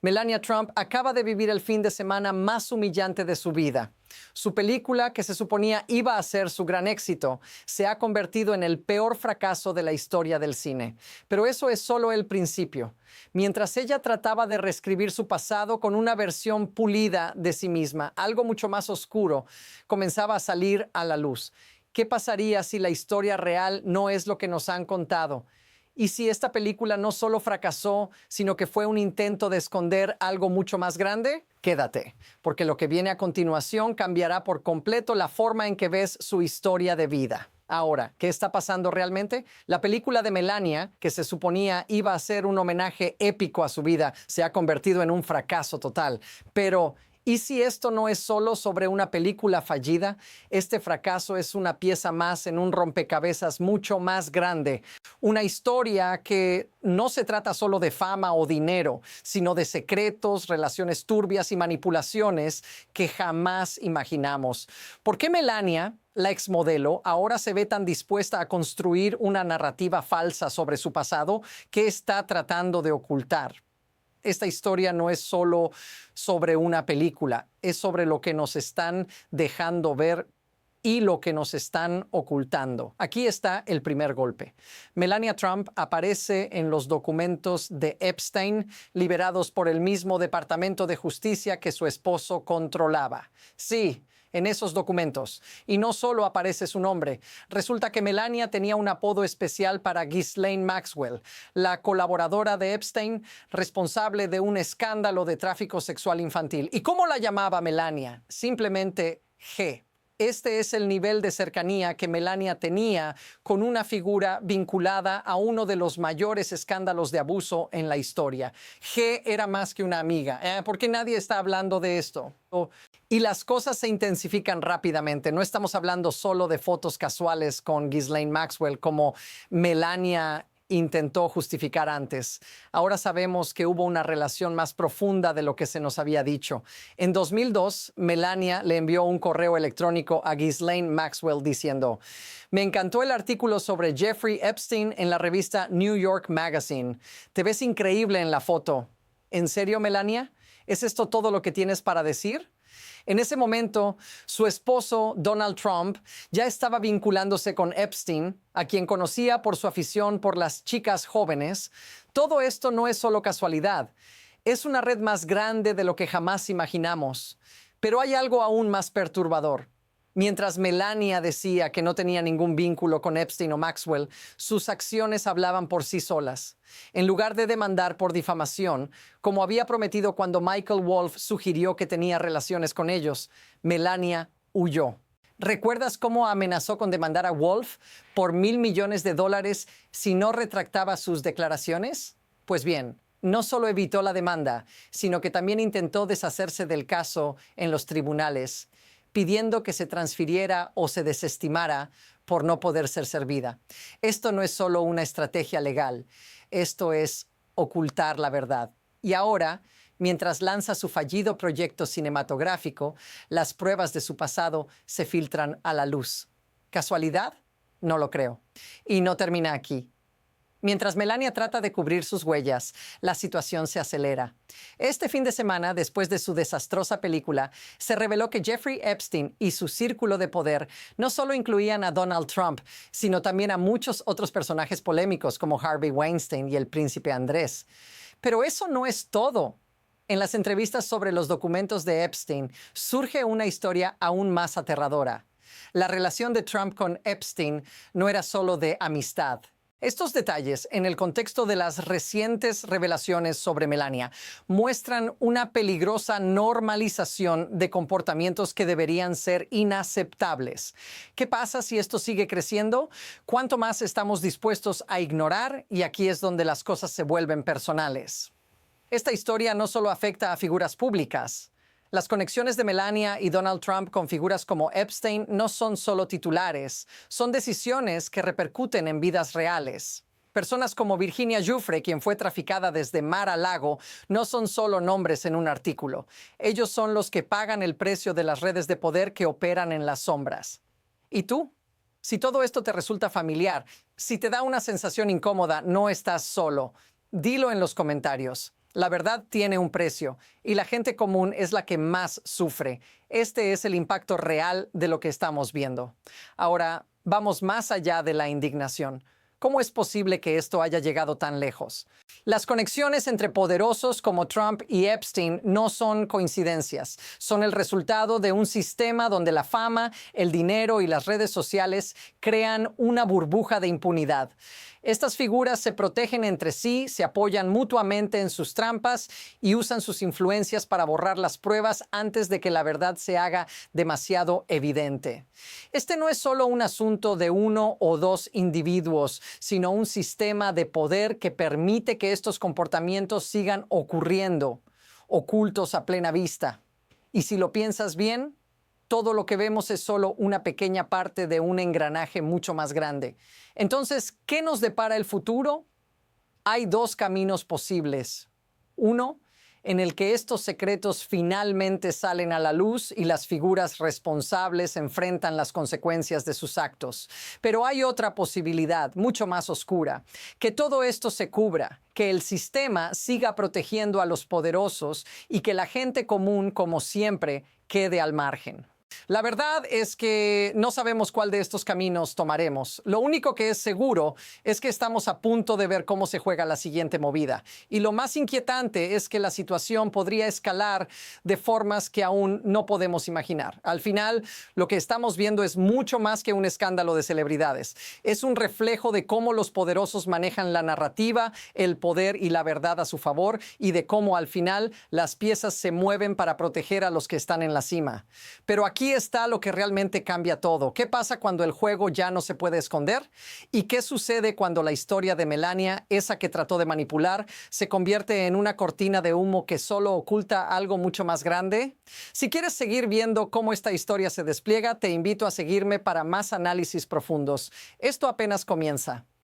Melania Trump acaba de vivir el fin de semana más humillante de su vida. Su película, que se suponía iba a ser su gran éxito, se ha convertido en el peor fracaso de la historia del cine. Pero eso es solo el principio. Mientras ella trataba de reescribir su pasado con una versión pulida de sí misma, algo mucho más oscuro comenzaba a salir a la luz. ¿Qué pasaría si la historia real no es lo que nos han contado? ¿Y si esta película no solo fracasó, sino que fue un intento de esconder algo mucho más grande? Quédate, porque lo que viene a continuación cambiará por completo la forma en que ves su historia de vida. Ahora, ¿qué está pasando realmente? La película de Melania, que se suponía iba a ser un homenaje épico a su vida, se ha convertido en un fracaso total. Pero ¿y si esto no es solo sobre una película fallida? Este fracaso es una pieza más en un rompecabezas mucho más grande. Una historia que no se trata solo de fama o dinero, sino de secretos, relaciones turbias y manipulaciones que jamás imaginamos. ¿Por qué Melania, la exmodelo, ahora se ve tan dispuesta a construir una narrativa falsa sobre su pasado que está tratando de ocultar? Esta historia no es solo sobre una película, es sobre lo que nos están dejando ver y lo que nos están ocultando. Aquí está el primer golpe. Melania Trump aparece en los documentos de Epstein, liberados por el mismo Departamento de Justicia que su esposo controlaba. Sí, en esos documentos. Y no solo aparece su nombre. Resulta que Melania tenía un apodo especial para Ghislaine Maxwell, la colaboradora de Epstein, responsable de un escándalo de tráfico sexual infantil. ¿Y cómo la llamaba Melania? Simplemente G. Este es el nivel de cercanía que Melania tenía con una figura vinculada a uno de los mayores escándalos de abuso en la historia. G era más que una amiga. ¿Por qué nadie está hablando de esto? Y las cosas se intensifican rápidamente. No estamos hablando solo de fotos casuales con Ghislaine Maxwell como Melania intentó justificar antes. Ahora sabemos que hubo una relación más profunda de lo que se nos había dicho. En 2002, Melania le envió un correo electrónico a Ghislaine Maxwell diciendo: "Me encantó el artículo sobre Jeffrey Epstein en la revista New York Magazine. Te ves increíble en la foto. ¿En serio, Melania? ¿Es esto todo lo que tienes para decir?". En ese momento, su esposo, Donald Trump, ya estaba vinculándose con Epstein, a quien conocía por su afición por las chicas jóvenes. Todo esto no es solo casualidad. Es una red más grande de lo que jamás imaginamos. Pero hay algo aún más perturbador. Mientras Melania decía que no tenía ningún vínculo con Epstein o Maxwell, sus acciones hablaban por sí solas. En lugar de demandar por difamación, como había prometido cuando Michael Wolff sugirió que tenía relaciones con ellos, Melania huyó. ¿Recuerdas cómo amenazó con demandar a Wolff por $1,000 millones si no retractaba sus declaraciones? Pues bien, no solo evitó la demanda, sino que también intentó deshacerse del caso en los tribunales, pidiendo que se transfiriera o se desestimara por no poder ser servida. Esto no es solo una estrategia legal, esto es ocultar la verdad. Y ahora, mientras lanza su fallido proyecto cinematográfico, las pruebas de su pasado se filtran a la luz. ¿Casualidad? No lo creo. Y no termina aquí. Mientras Melania trata de cubrir sus huellas, la situación se acelera. Este fin de semana, después de su desastrosa película, se reveló que Jeffrey Epstein y su círculo de poder no solo incluían a Donald Trump, sino también a muchos otros personajes polémicos como Harvey Weinstein y el príncipe Andrés. Pero eso no es todo. En las entrevistas sobre los documentos de Epstein, surge una historia aún más aterradora. La relación de Trump con Epstein no era solo de amistad. Estos detalles, en el contexto de las recientes revelaciones sobre Melania, muestran una peligrosa normalización de comportamientos que deberían ser inaceptables. ¿Qué pasa si esto sigue creciendo? ¿Cuánto más estamos dispuestos a ignorar? Y aquí es donde las cosas se vuelven personales. Esta historia no solo afecta a figuras públicas. Las conexiones de Melania y Donald Trump con figuras como Epstein no son solo titulares, son decisiones que repercuten en vidas reales. Personas como Virginia Giuffre, quien fue traficada desde Mar-a-Lago, no son solo nombres en un artículo. Ellos son los que pagan el precio de las redes de poder que operan en las sombras. ¿Y tú? Si todo esto te resulta familiar, si te da una sensación incómoda, no estás solo. Dilo en los comentarios. La verdad tiene un precio y la gente común es la que más sufre. Este es el impacto real de lo que estamos viendo. Ahora, vamos más allá de la indignación. ¿Cómo es posible que esto haya llegado tan lejos? Las conexiones entre poderosos como Trump y Epstein no son coincidencias. Son el resultado de un sistema donde la fama, el dinero y las redes sociales crean una burbuja de impunidad. Estas figuras se protegen entre sí, se apoyan mutuamente en sus trampas y usan sus influencias para borrar las pruebas antes de que la verdad se haga demasiado evidente. Este no es solo un asunto de uno o dos individuos, sino un sistema de poder que permite que estos comportamientos sigan ocurriendo, ocultos a plena vista. Y si lo piensas bien, todo lo que vemos es solo una pequeña parte de un engranaje mucho más grande. Entonces, ¿qué nos depara el futuro? Hay dos caminos posibles. Uno, en el que estos secretos finalmente salen a la luz y las figuras responsables enfrentan las consecuencias de sus actos. Pero hay otra posibilidad, mucho más oscura, que todo esto se cubra, que el sistema siga protegiendo a los poderosos y que la gente común, como siempre, quede al margen. La verdad es que no sabemos cuál de estos caminos tomaremos. Lo único que es seguro es que estamos a punto de ver cómo se juega la siguiente movida. Y lo más inquietante es que la situación podría escalar de formas que aún no podemos imaginar. Al final, lo que estamos viendo es mucho más que un escándalo de celebridades. Es un reflejo de cómo los poderosos manejan la narrativa, el poder y la verdad a su favor y de cómo al final las piezas se mueven para proteger a los que están en la cima. Pero aquí está lo que realmente cambia todo. ¿Qué pasa cuando el juego ya no se puede esconder? ¿Y qué sucede cuando la historia de Melania, esa que trató de manipular, se convierte en una cortina de humo que solo oculta algo mucho más grande? Si quieres seguir viendo cómo esta historia se despliega, te invito a seguirme para más análisis profundos. Esto apenas comienza.